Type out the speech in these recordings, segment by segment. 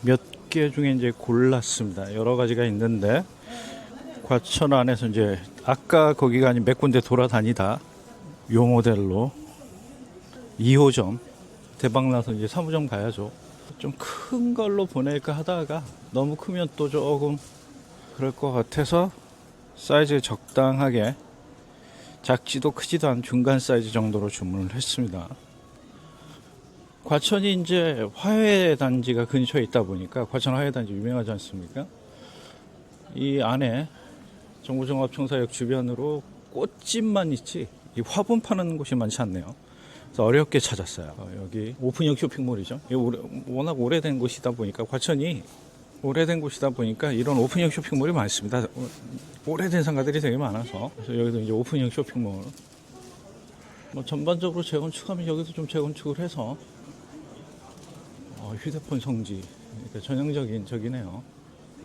몇 개 중에 이제 골랐습니다. 여러 가지가 있는데 과천 안에서 이제 아까 거기가 아닌 몇 군데 돌아다니다 요 모델로 2호점 대박나서 이제 3호점 가야죠. 좀 큰 걸로 보낼까 하다가 너무 크면 또 조금 그럴 것 같아서 사이즈 적당하게 작지도 크지도 않은 중간 사이즈 정도로 주문을 했습니다. 과천이 이제 화훼단지가 근처에 있다 보니까 과천 화훼단지 유명하지 않습니까? 이 안에 정부종합청사역 주변으로 꽃집만 있지 이 화분 파는 곳이 많지 않네요. 그래서 어렵게 찾았어요. 여기 오픈형 쇼핑몰이죠. 워낙 오래된 곳이다 보니까 과천이 오래된 곳이다 보니까 이런 오픈형 쇼핑몰이 많습니다. 오래된 상가들이 되게 많아서 그래서 여기도 이제 오픈형 쇼핑몰. 뭐 전반적으로 재건축하면 여기도 좀 재건축을 해서 휴대폰 성지 그러니까 전형적인 저기네요.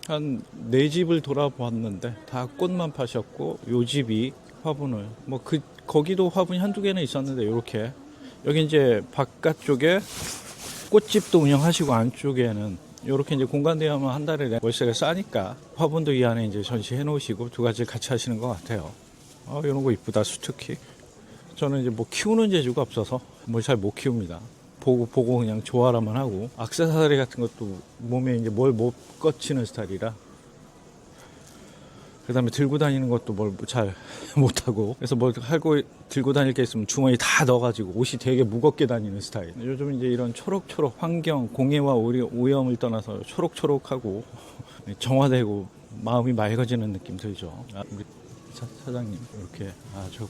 한 4집을 돌아보았는데 다 꽃만 파셨고 요 집이 화분을 거기도 화분이 한두 개는 있었는데 요렇게 여기 이제 바깥쪽에 꽃집도 운영하시고 안쪽에는 요렇게 이제 공간대여만 한 달에 월세가 싸니까 화분도 이 안에 이제 전시해 놓으시고 두 가지 같이 하시는 것 같아요. 이런 거 이쁘다. 수특히 저는 이제 뭐 키우는 재주가 없어서 뭘 잘 못 키웁니다. 보고 그냥 좋아라만 하고 액세서리 같은 것도 몸에 이제 뭘 못 거치는 스타일이라 그 다음에 들고 다니는 것도 뭘 잘 못하고 그래서 뭘 하고 들고 다닐 게 있으면 주머니 다 넣어가지고 옷이 되게 무겁게 다니는 스타일. 요즘 이제 이런 초록초록 환경 공해와 오염을 떠나서 초록초록하고 정화되고 마음이 맑아지는 느낌 들죠. 우리 사장님 이렇게 저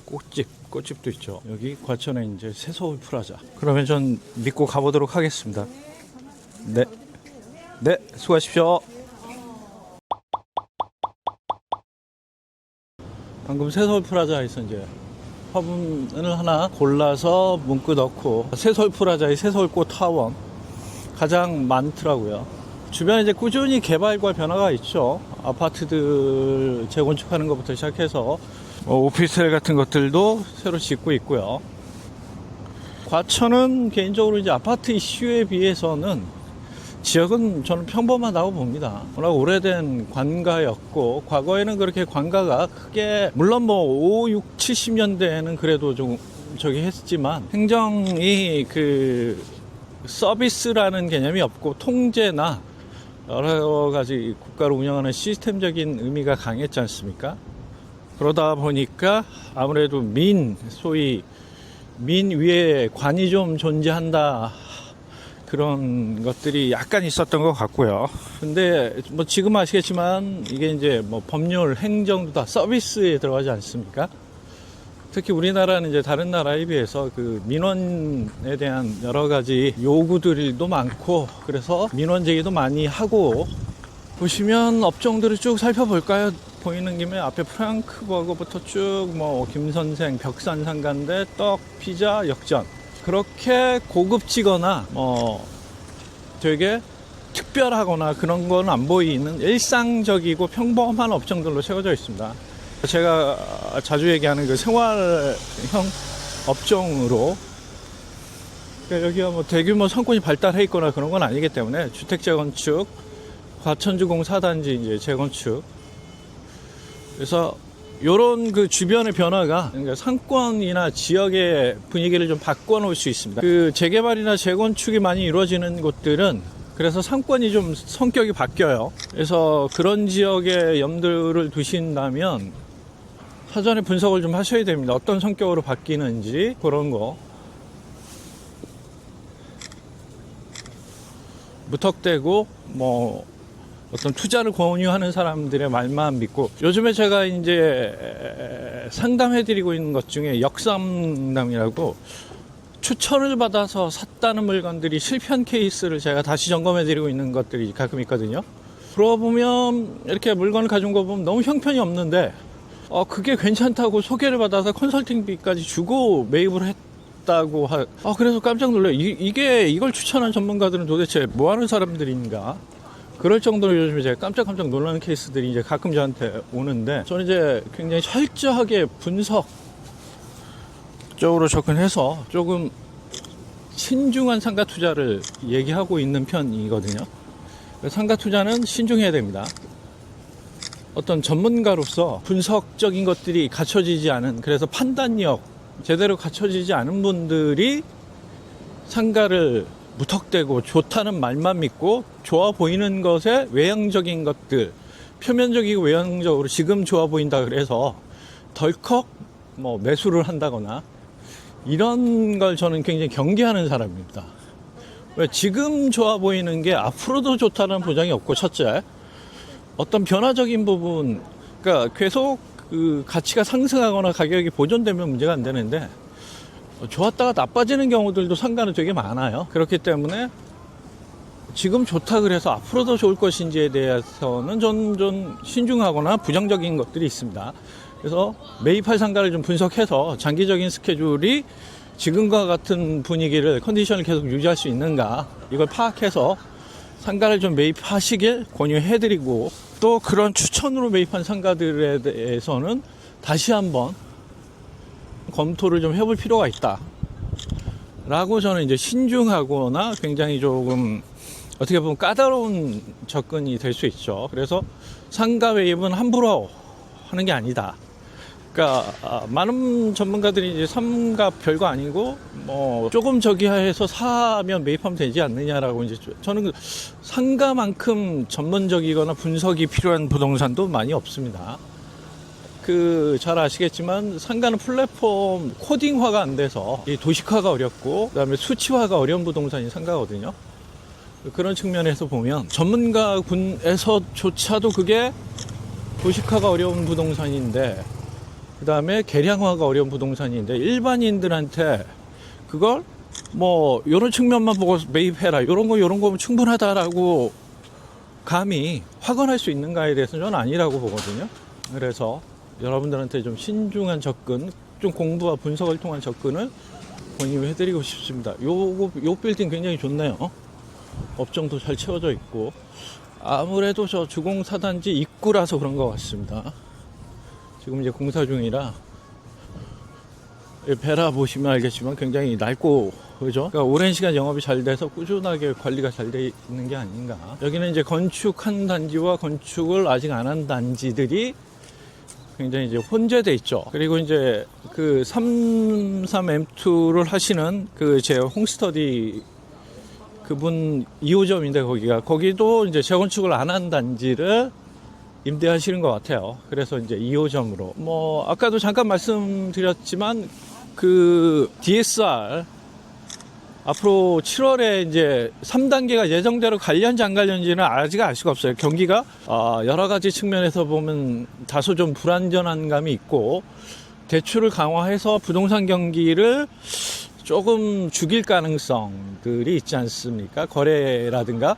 꽃집도 있죠. 여기 과천에 이제 새서울 프라자. 그러면 전 믿고 가보도록 하겠습니다. 네, 수고하십시오. 방금 새서울 프라자에서 이제 화분을 하나 골라서 문구 넣고 새서울 프라자의 새서울꽃 타원 가장 많더라고요. 주변에 이제 꾸준히 개발과 변화가 있죠. 아파트들 재건축하는 것부터 시작해서 오피스텔 같은 것들도 새로 짓고 있고요. 과천은 개인적으로 이제 아파트 이슈에 비해서는 지역은 저는 평범하다고 봅니다. 워낙 오래된 관가였고 과거에는 그렇게 관가가 크게 물론 뭐 5, 6, 70년대에는 그래도 좀 저기 했지만 행정이 그 서비스라는 개념이 없고 통제나 여러 가지 국가를 운영하는 시스템적인 의미가 강했지 않습니까? 그러다 보니까 아무래도 소위 민 위에 관이 좀 존재한다. 그런 것들이 약간 있었던 것 같고요. 근데 뭐 지금 아시겠지만 이게 이제 뭐 법률, 행정도 다 서비스에 들어가지 않습니까? 특히 우리나라는 이제 다른 나라에 비해서 그 민원에 대한 여러 가지 요구들도 많고 그래서 민원 제기도 많이 하고 보시면 업종들을 쭉 살펴볼까요? 보이는 김에 앞에 프랑크버거부터 쭉 뭐 김선생, 벽산상가인데 떡, 피자, 역전 그렇게 고급지거나 되게 특별하거나 그런 건 안 보이는 일상적이고 평범한 업종들로 채워져 있습니다. 제가 자주 얘기하는 그 생활형 업종으로 그러니까 여기가 뭐 대규모 상권이 발달해 있거나 그런 건 아니기 때문에 주택 재건축, 과천주공 4단지 이제 재건축 그래서 요런 그 주변의 변화가 그러니까 상권이나 지역의 분위기를 좀 바꿔놓을 수 있습니다. 그 재개발이나 재건축이 많이 이루어지는 곳들은 그래서 상권이 좀 성격이 바뀌어요. 그래서 그런 지역에 염두를 두신다면 사전에 분석을 좀 하셔야 됩니다. 어떤 성격으로 바뀌는지 그런 거. 무턱대고 뭐 어떤 투자를 권유하는 사람들의 말만 믿고 요즘에 제가 이제 상담해드리고 있는 것 중에 역상담이라고 추천을 받아서 샀다는 물건들이 실패한 케이스를 제가 다시 점검해드리고 있는 것들이 가끔 있거든요. 그러고 보면 이렇게 물건을 가져온 거 보면 너무 형편이 없는데 그게 괜찮다고 소개를 받아서 컨설팅비까지 주고 매입을 했다고 그래서 깜짝 놀라요. 이걸 추천한 전문가들은 도대체 뭐 하는 사람들인가? 그럴 정도로 요즘에 제가 깜짝 놀라는 케이스들이 이제 가끔 저한테 오는데 저는 이제 굉장히 철저하게 분석적으로 접근해서 조금 신중한 상가 투자를 얘기하고 있는 편이거든요. 상가 투자는 신중해야 됩니다. 어떤 전문가로서 분석적인 것들이 갖춰지지 않은, 그래서 판단력 제대로 갖춰지지 않은 분들이 상가를 무턱대고 좋다는 말만 믿고 좋아 보이는 것에 외형적인 것들, 표면적이고 외형적으로 지금 좋아 보인다 그래서 덜컥 뭐 매수를 한다거나 이런 걸 저는 굉장히 경계하는 사람입니다. 왜? 지금 좋아 보이는 게 앞으로도 좋다는 보장이 없고, 첫째 어떤 변화적인 부분, 그러니까 계속 그 가치가 상승하거나 가격이 보존되면 문제가 안 되는데 좋았다가 나빠지는 경우들도 상가는 되게 많아요. 그렇기 때문에 지금 좋다 그래서 앞으로도 좋을 것인지에 대해서는 좀 신중하거나 부정적인 것들이 있습니다. 그래서 매입할 상가를 좀 분석해서 장기적인 스케줄이 지금과 같은 분위기를, 컨디션을 계속 유지할 수 있는가, 이걸 파악해서 상가를 좀 매입하시길 권유해드리고, 또 그런 추천으로 매입한 상가들에 대해서는 다시 한번 검토를 좀 해볼 필요가 있다 라고 저는 이제 신중하거나 굉장히 조금 어떻게 보면 까다로운 접근이 될 수 있죠. 그래서 상가 매입은 함부로 하는 게 아니다. 그러니까 많은 전문가들이 이제 상가 별거 아니고 뭐 조금 저기해서 사면 매입하면 되지 않느냐라고, 이제 저는 그 상가만큼 전문적이거나 분석이 필요한 부동산도 많이 없습니다. 그 잘 아시겠지만 상가는 플랫폼 코딩화가 안 돼서 이 도식화가 어렵고 그다음에 수치화가 어려운 부동산이 상가거든요. 그런 측면에서 보면 전문가군에서조차도 그게 도식화가 어려운 부동산인데, 그 다음에 개량화가 어려운 부동산인데 일반인들한테 그걸 뭐 이런 측면만 보고 매입해라, 이런 거면 충분하다라고 감히 확언할 수 있는가에 대해서는 저는 아니라고 보거든요. 그래서 여러분들한테 좀 신중한 접근, 좀 공부와 분석을 통한 접근을 권유해드리고 싶습니다. 요 빌딩 굉장히 좋네요. 업종도 잘 채워져 있고, 아무래도 저 주공사단지 입구라서 그런 것 같습니다. 지금 이제 공사 중이라 베라 보시면 알겠지만 굉장히 낡고, 그죠? 그러니까 오랜 시간 영업이 잘 돼서 꾸준하게 관리가 잘 돼 있는 게 아닌가. 여기는 이제 건축한 단지와 건축을 아직 안 한 단지들이 굉장히 이제 혼재돼 있죠. 그리고 이제 그 33M2를 하시는 그 제 홈스터디 그분 2호점인데 거기도 이제 재건축을 안 한 단지를 임대하시는 것 같아요. 그래서 이제 2호점으로 뭐 아까도 잠깐 말씀드렸지만 그 DSR 앞으로 7월에 이제 3단계가 예정대로 갈련지 안 갈련지는 아직 알 수가 없어요. 경기가 여러 가지 측면에서 보면 다소 좀 불안전한 감이 있고, 대출을 강화해서 부동산 경기를 조금 죽일 가능성들이 있지 않습니까? 거래라든가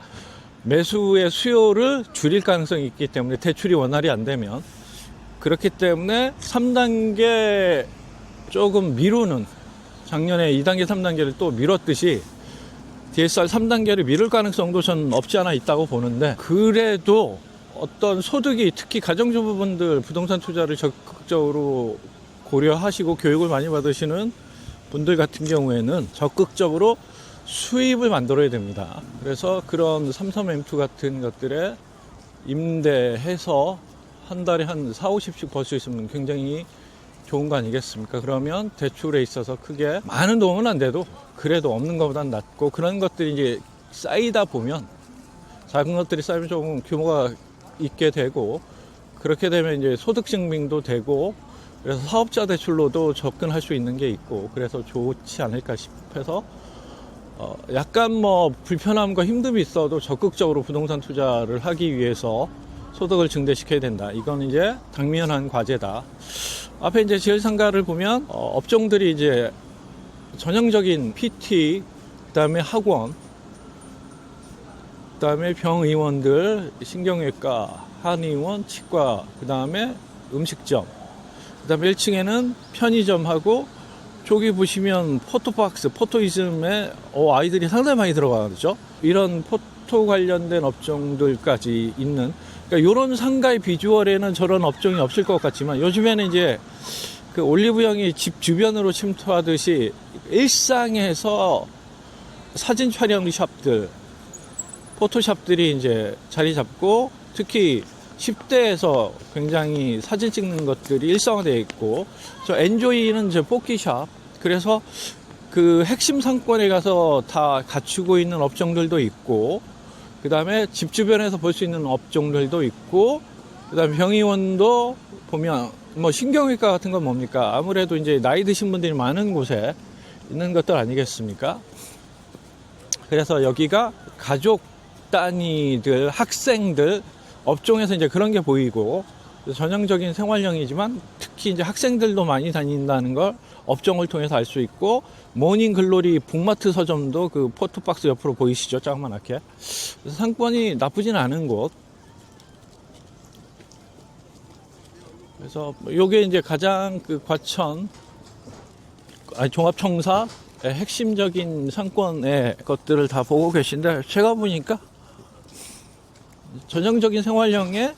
매수의 수요를 줄일 가능성이 있기 때문에, 대출이 원활히 안 되면. 그렇기 때문에 3단계 조금 미루는, 작년에 2단계 3단계를 또 미뤘듯이 DSR 3단계를 미룰 가능성도 저는 없지 않아 있다고 보는데, 그래도 어떤 소득이, 특히 가정주부분들 부동산 투자를 적극적으로 고려하시고 교육을 많이 받으시는 분들 같은 경우에는 적극적으로 수입을 만들어야 됩니다. 그래서 그런 33M2 같은 것들에 임대해서 한 달에 한 4, 50씩 벌 수 있으면 굉장히 좋은 거 아니겠습니까? 그러면 대출에 있어서 크게 많은 도움은 안 돼도 그래도 없는 것보단 낫고, 그런 것들이 이제 쌓이다 보면, 작은 것들이 쌓이면 조금 규모가 있게 되고, 그렇게 되면 이제 소득 증빙도 되고, 그래서 사업자 대출로도 접근할 수 있는 게 있고, 그래서 좋지 않을까 싶어서 약간 뭐 불편함과 힘듦이 있어도 적극적으로 부동산 투자를 하기 위해서 소득을 증대시켜야 된다. 이건 이제 당면한 과제다. 앞에 이제 지열상가를 보면 업종들이 이제 전형적인 PT, 그다음에 학원, 그다음에 병의원들, 신경외과, 한의원, 치과, 그다음에 음식점, 그다음에 1층에는 편의점하고, 저기 보시면 포토박스, 포토이즘에 아이들이 상당히 많이 들어가죠. 이런 포토 관련된 업종들까지 있는, 그러니까 이런 상가의 비주얼에는 저런 업종이 없을 것 같지만, 요즘에는 이제 그 올리브영이 집 주변으로 침투하듯이 일상에서 사진 촬영 샵들, 포토샵들이 이제 자리 잡고, 특히 10대에서 굉장히 사진 찍는 것들이 일상화되어 있고, 저 엔조이는 이제 뽑기샵. 그래서 그 핵심 상권에 가서 다 갖추고 있는 업종들도 있고, 그 다음에 집 주변에서 볼 수 있는 업종들도 있고, 그 다음에 병의원도 보면 뭐 신경외과 같은 건 뭡니까? 아무래도 이제 나이 드신 분들이 많은 곳에 있는 것들 아니겠습니까? 그래서 여기가 가족 단위들, 학생들, 업종에서 이제 그런 게 보이고, 전형적인 생활형이지만 특히 이제 학생들도 많이 다닌다는 걸 업종을 통해서 알 수 있고, 모닝글로리 북마트 서점도 그 포토박스 옆으로 보이시죠? 조그맣게. 그래서 상권이 나쁘진 않은 곳. 그래서 요게 이제 가장 그 과천 종합청사의 핵심적인 상권의 것들을 다 보고 계신데, 제가 보니까 전형적인 생활형에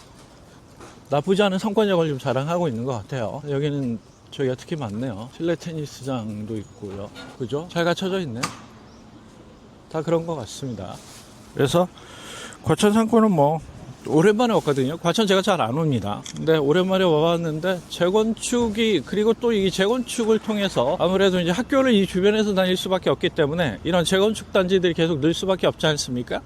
나쁘지 않은 상권력을 좀 자랑하고 있는 것 같아요. 여기는 저희가 특히 많네요. 실내 테니스장도 있고요. 그죠? 잘 갖춰져 있네. 다 그런 것 같습니다. 그래서 과천 상권은 뭐 오랜만에 왔거든요. 과천 제가 잘 안 옵니다. 근데 오랜만에 와봤는데 재건축이, 그리고 또 이 재건축을 통해서 아무래도 이제 학교를 이 주변에서 다닐 수밖에 없기 때문에 이런 재건축 단지들이 계속 늘 수밖에 없지 않습니까?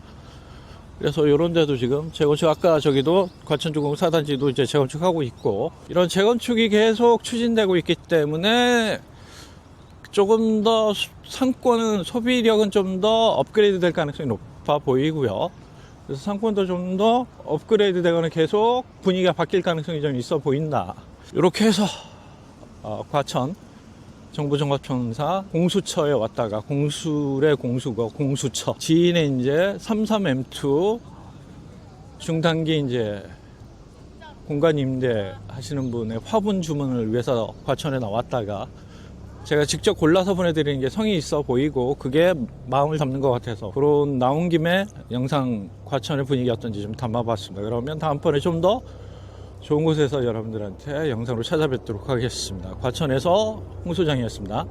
그래서 이런 데도 지금 재건축, 아까 저기도 과천주공 4단지도 이제 재건축하고 있고, 이런 재건축이 계속 추진되고 있기 때문에 조금 더 상권은, 소비력은 좀 더 업그레이드 될 가능성이 높아 보이고요. 그래서 상권도 좀 더 업그레이드 되거나 계속 분위기가 바뀔 가능성이 좀 있어 보인다. 이렇게 해서 과천 정부종합청사 공수처에 왔다가, 공술의 공수고 공수처 지인의 이제 33M2 중단기 이제 공간 임대 하시는 분의 화분 주문을 위해서 과천에 나왔다가, 제가 직접 골라서 보내드리는 게 성의 있어 보이고 그게 마음을 담는 것 같아서 그런 나온 김에 영상 과천의 분위기 어떤지 좀 담아봤습니다. 그러면 다음번에 좀 더 좋은 곳에서 여러분들한테 영상으로 찾아뵙도록 하겠습니다. 과천에서 홍 소장이었습니다.